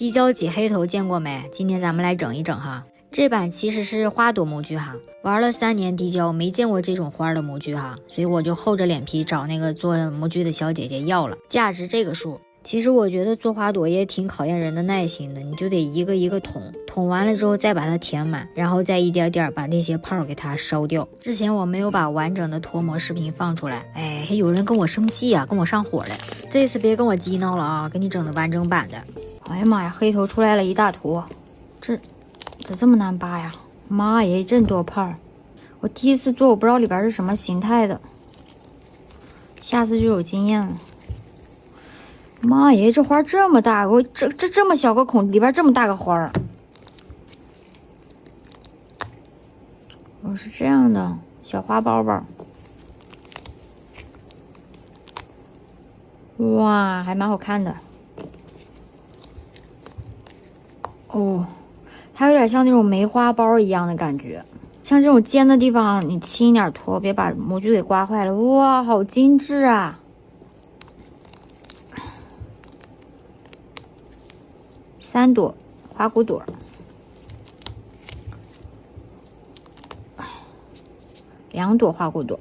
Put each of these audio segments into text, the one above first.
滴胶挤黑头见过没？今天咱们来整一整哈。这版其实是花朵模具哈，玩了3年滴胶没见过这种花的模具哈，所以我就厚着脸皮找那个做模具的小姐姐要了，价值这个数。其实我觉得做花朵也挺考验人的耐心的，你就得一个一个捅完了之后再把它填满，然后再一点点把那些泡给它烧掉。之前我没有把完整的脱模视频放出来，哎，有人跟我生气啊，跟我上火了。这次别跟我激闹了啊，给你整的完整版的。哎呀妈呀，黑头出来了一大坨，这么难扒呀！妈耶，真多泡！我第一次做，我不知道里边是什么形态的，下次就有经验了。妈耶，这花这么大，我这么小个孔，里边这么大个花儿。哦，是这样的，小花包包。哇，还蛮好看的。哦，它有点像那种梅花包一样的感觉，像这种尖的地方你轻一点脱，别把模具给刮坏了。哇，好精致啊！3朵花骨朵，2朵花骨朵。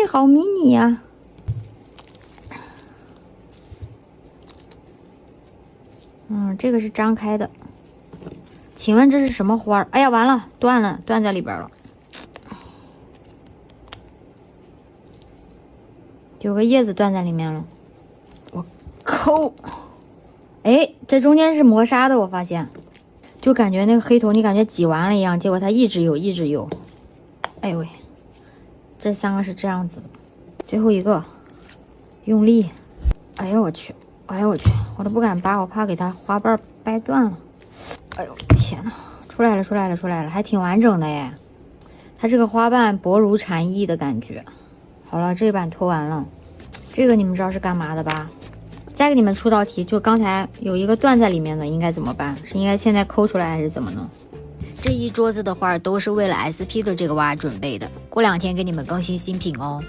好迷你呀！这个是张开的，请问这是什么花？哎呀，完了，断在里边了，有个叶子断在里面了。我抠，哎，这中间是磨砂的，我发现，就感觉那个黑头你感觉挤完了一样，结果它一直有。哎呦喂，这3个是这样子的，最后一个用力，哎呦我去，我都不敢扒，我怕给它花瓣掰断了。哎呦天哪，出来了，还挺完整的耶。它这个花瓣薄如蝉翼的感觉。好了，这版脱完了，这个你们知道是干嘛的吧？再给你们出道题，就刚才有一个断在里面的，应该怎么办？是应该现在抠出来还是怎么弄？这一桌子的花都是为了 SP 的这个蛙准备的，过2天给你们更新新品哦。